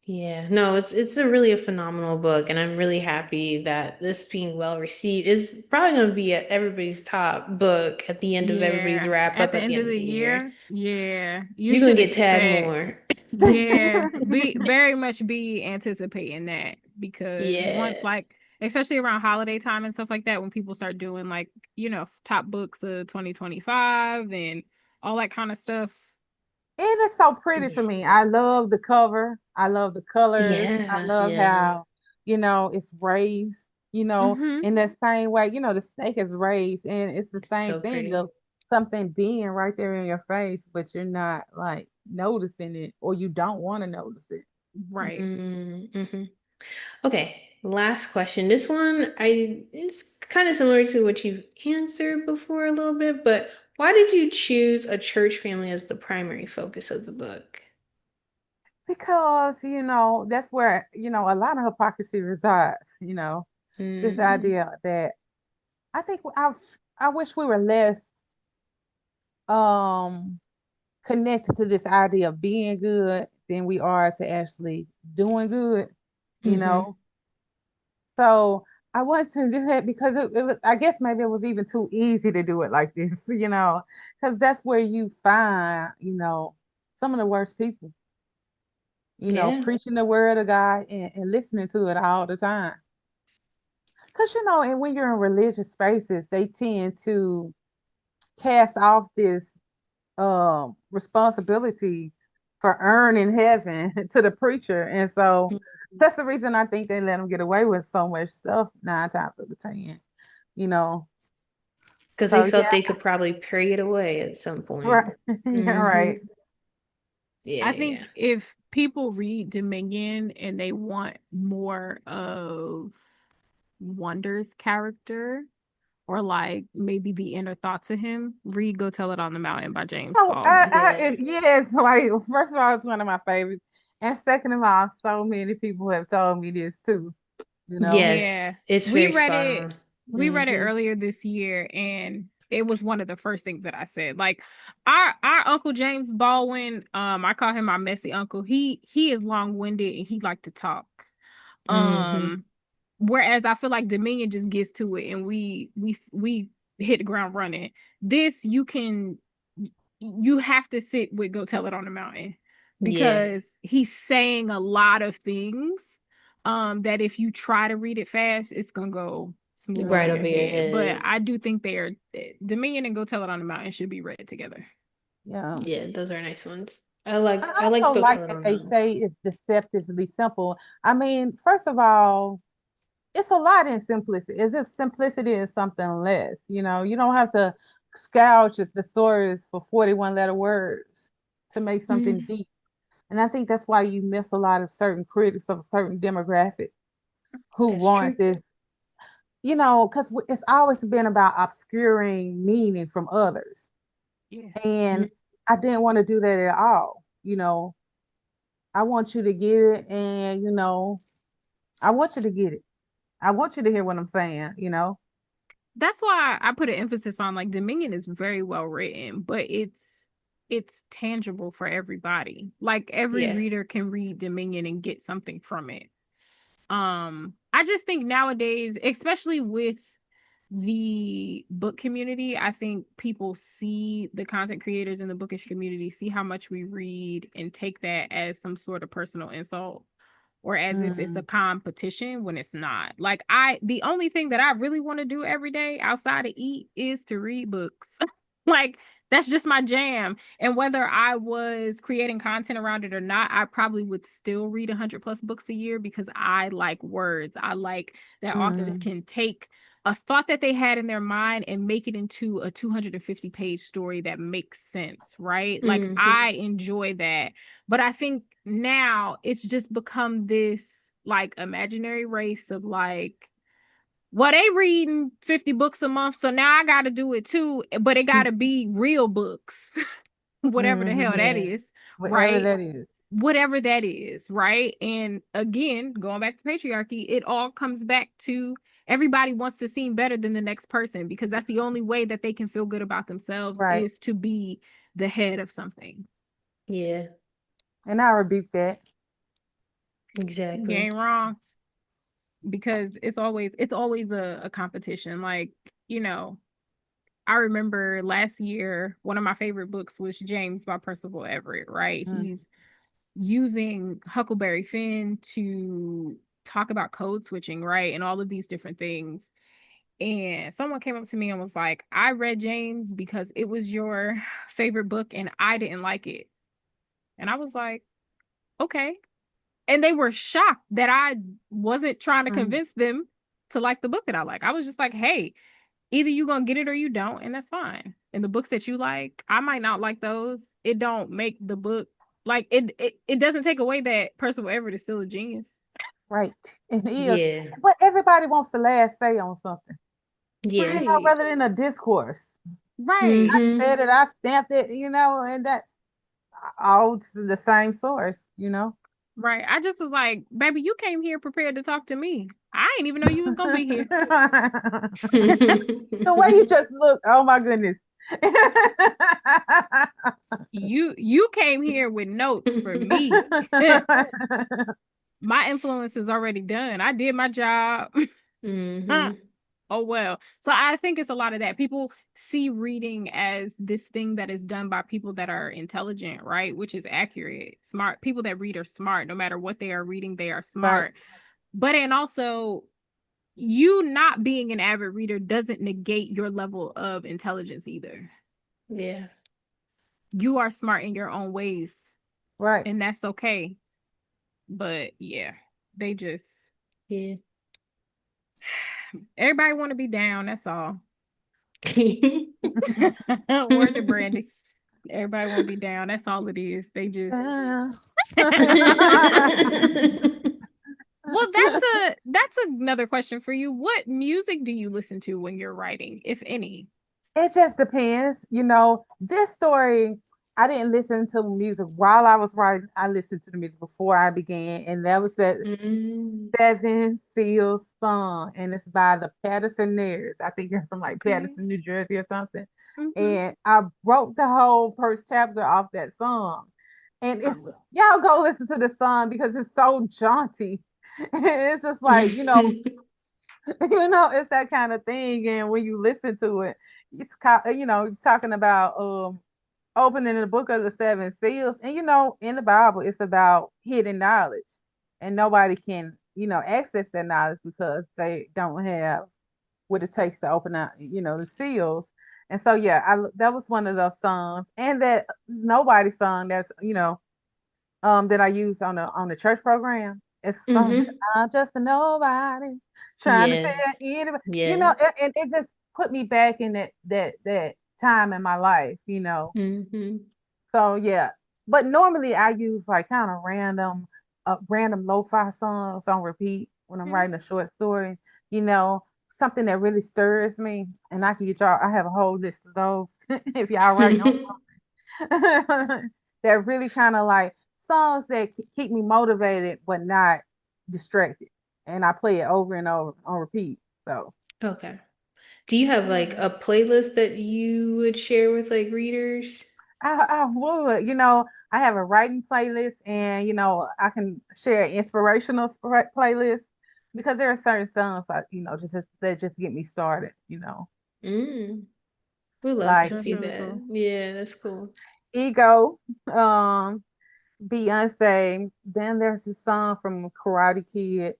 Yeah, no, it's a really a phenomenal book, and I'm really happy that this being well received is probably going to be at everybody's top book at the end of everybody's Yeah. wrap At up the at the end of end of the the year. year, yeah, you You're gonna should get tagged expect. more. Yeah, be very much be anticipating that because once Yeah. like especially around holiday time and stuff like that when people start doing like, top books of 2025 and all that kind of stuff. It is so pretty Yeah. to me. I love the cover. I love the colors. I Yeah. love Yeah. how, it's raised, Mhm. in that same way. The snake is raised, and it's the It's same so thing pretty. of something being right there in your face, but you're not like noticing it, or you don't want to notice it. Right. Mm-hmm. Okay, last question. This one I it's kind of similar to what you've answered before a little bit, but why did you choose a church family as the primary focus of the book? Because, that's where, a lot of hypocrisy resides, this Mm, idea that I think I wish we were less um connected to this idea of being good than we are to actually doing good, you mm-hmm. know. So I wanted to do that because it was, I guess maybe it was even too easy to do it like this, because that's where you find, some of the worst people, Yeah. preaching the word of God and listening to it all the time. Because, and when you're in religious spaces, they tend to cast off this responsibility for earning heaven to the preacher. And so that's the reason I think they let them get away with so much stuff 9 times out of 10, you know. Because they So felt yeah, they could probably pray it away at some point. right. Yeah, Mm-hmm. right. I Yeah, yeah. think if people read Dominion and they want more of Wonder's character or like maybe the inner thoughts of him, read Go Tell It on the Mountain by James So Baldwin. Yeah. yes, like first of all, it's one of my favorites. And second of all, so many people have told me this too, you know. Yeah. Yes, it's We very read spot it on. we read it Mm-hmm. earlier this year and it was one of the first things that I said. Like our Uncle James Baldwin, I call him my messy uncle. He is long-winded and he like to talk. Mm-hmm. Um whereas I feel like Dominion just gets to it and we hit the ground running. This you have to sit with Go Tell It on the Mountain because he's saying a lot of things that if you try to read it fast, it's gonna go smooth Right over over your your head. But head. I do think Dominion and Go Tell It on the Mountain should be read together. Yeah. Yeah, those are nice ones. I I like also Go Tell like It that on the they Mountain. say it's deceptively simple. I mean, first of all, it's a lot in simplicity, as if simplicity is something less. You know, you don't have to scourge the thesaurus for 41 letter words to make something Mhm. deep. And I think that's why you miss a lot of certain critics of a certain demographic who That's true. want this, you know, because it's always been about obscuring meaning from others. Yeah. And Mhm. I didn't want to do that at all. You know, I want you to get it, and, you know, I want you to get it. I want you to hear what I'm saying, you know? That's why I put an emphasis on like Dominion is very well written, but it's tangible for everybody. Like every Yeah. reader can read Dominion and get something from it. I just think nowadays, especially with the book community, I think people see the content creators in the bookish community, see how much we read and take that as some sort of personal insult or as if it's a Mm, competition when it's not. Like the only thing that I really want to do every day outside of eat is to read books. Like that's just my jam. And whether I was creating content around it or not, I probably would still read 100 plus books a year because I like words. I like that authors mm, can take a thought that they had in their mind and make it into a 250-page story that makes sense, right? Like Mhm. I enjoy that. But I think now it's just become this like imaginary race of like, well, they reading 50 books a month, so now I got to do it too, but it got to be real books, whatever the hell mhm. that Yeah. is, Whatever right? that is. Whatever that is, right? And again, going back to patriarchy, it all comes back to everybody wants to seem better than the next person because that's the only way that they can feel good about themselves Right. is to be the head of something. Yeah. And I rebuke that. You Exactly. ain't wrong. Because it's always a competition. Like, you know, I remember last year one of my favorite books was James by Percival Everett, right? Mm, He's using Huckleberry Finn to talk about code switching, right? And all of these different things. And someone came up to me and was like, I read James because it was your favorite book and I didn't like it. And I was like, okay. And they were shocked that I wasn't trying to mm. convince them to like the book that I like. I was just like, hey, either you gonna get it or you don't, and that's fine. And the books that you like, I might not like those. It don't make the book like it doesn't take away that Percival Everett is still a genius. Right. It is. Yeah. But everybody wants the last say on something, Yeah. you know, Right. rather than a discourse. Right. I Mhm. said it, I stamped it, you know, and that's all the same source, you know. Right. I just was like, baby, you came here prepared to talk to me. I didn't even know you was gonna be here. The way you just look, oh my goodness. You came here with notes for me. My influence is already done. I did my job. Mhm. Oh well. So I think it's a lot of that. People see reading as this thing that is done by people that are intelligent, right? Which is accurate. Smart people that read are smart. No matter what they are reading, they are Right, smart. But and also you not being an avid reader doesn't negate your level of intelligence either. Yeah. You are smart in your own ways, right. and that's okay. But yeah, they just Yeah. everybody want to be down, that's all. Word to Brandy. Everybody want to be down. That's all it is. They just Yeah. well, that's another question for you. What music do you listen to when you're writing, if any? It just depends. You know, this story, I didn't listen to music while I was writing. I listened to the music before I began, and that was that Mm. Seven Seals song, and it's by the Pattersonaires. I think you're from like Okay. Patterson, New Jersey or something. Mm-hmm. And I wrote the whole first chapter off that song. And I it's will. y'all go listen to the song because it's so jaunty. It's just like, you know, it's that kind of thing. And when you listen to it, it's you know, talking about opening the book of the seven seals. And in the Bible, it's about hidden knowledge. And nobody can, access that knowledge because they don't have what it takes to open up, the seals. And so yeah, that was one of those songs. And that nobody song that's, that I use on the church program. It's a song, I'm just a nobody trying to tell Yes. anybody. Yeah. And it just put me back in that time in my life, So yeah, but normally I use like kind of random lo-fi songs on repeat when I'm writing a short story. Something that really stirs me, and I can get y'all. I have a whole list of those if y'all writing on that really kind of like songs that keep me motivated but not distracted, and I play it over and over on repeat. So Okay. Do you have like a playlist that you would share with like readers? I would, I have a writing playlist, and I can share an inspirational playlist because there are certain songs like that just get me started. Mm. We love Like to That's see really that. cool. Yeah, that's cool. Ego, Beyonce. Then there's a song from Karate Kid.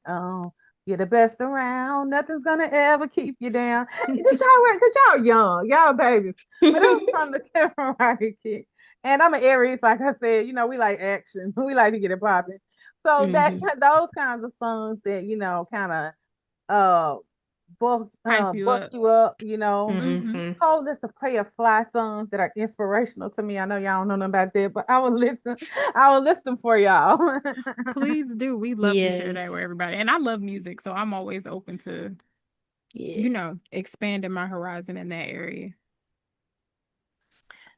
You're the best around. Nothing's gonna ever keep you down. Cause y'all young, y'all babies. But it was from the Karate Kid. And I'm an Aries, like I said. We like action. We like to get it popping. So those kinds of songs that kind of uh Hype you book up. you up. Whole list of play of fly songs that are inspirational to me. I know y'all don't know nothing about that, but I will listen. I will list them for y'all. Please do. We love to share that with Yes. everybody. And I love music, so I'm always open to, Yeah. expanding my horizon in that area.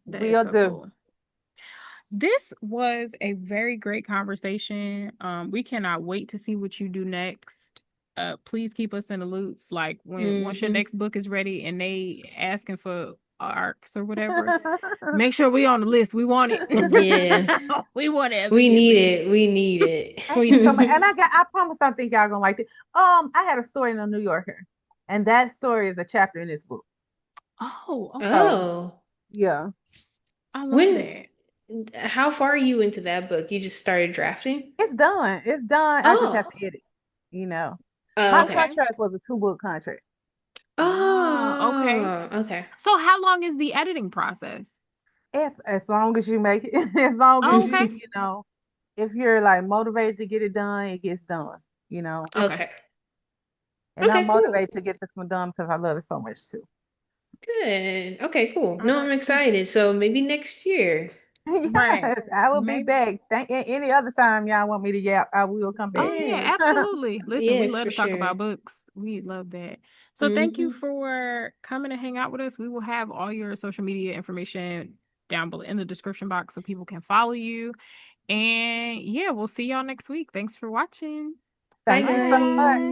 That is We'll so do. cool. This was a very great conversation. We cannot wait to see what you do next. Please keep us in the loop. Like once your next book is ready and they asking for arcs or whatever, make sure we on the list. We want it. Yeah. We want it We need immediately. it. We need it. Thank you so much. And I promise I think y'all gonna like it. I had a story in the New Yorker, and that story is a chapter in this book. Oh, okay. So Oh. yeah. I love When that. how far are you into that book? You just started drafting? It's done. It's done. I just have Oh. to edit. My Oh, okay. Okay. contract was a 2-book contract. Okay. Oh, okay. So how long is the editing process? As long as you make it, as long as Oh, okay. if you're like motivated to get it done, it gets done. Okay. Okay. And I'm Okay, cool. motivated to get this one done because I love it so much too. Good. Okay, cool. No, I'm Mhm. excited. So maybe next year. Right. Yes, I will be Maybe. back. Any other time y'all want me to yap, I will come back. Oh yeah, Yes. absolutely. Listen, we Yes, love for to talk sure. about books. We love that. So thank you Mm-hmm. for coming to hang out with us. We will have all your social media information down below in the description box so people can follow you. And yeah, we'll see y'all next week. Thanks for watching. Bye, Thank you so much. Bye. guys.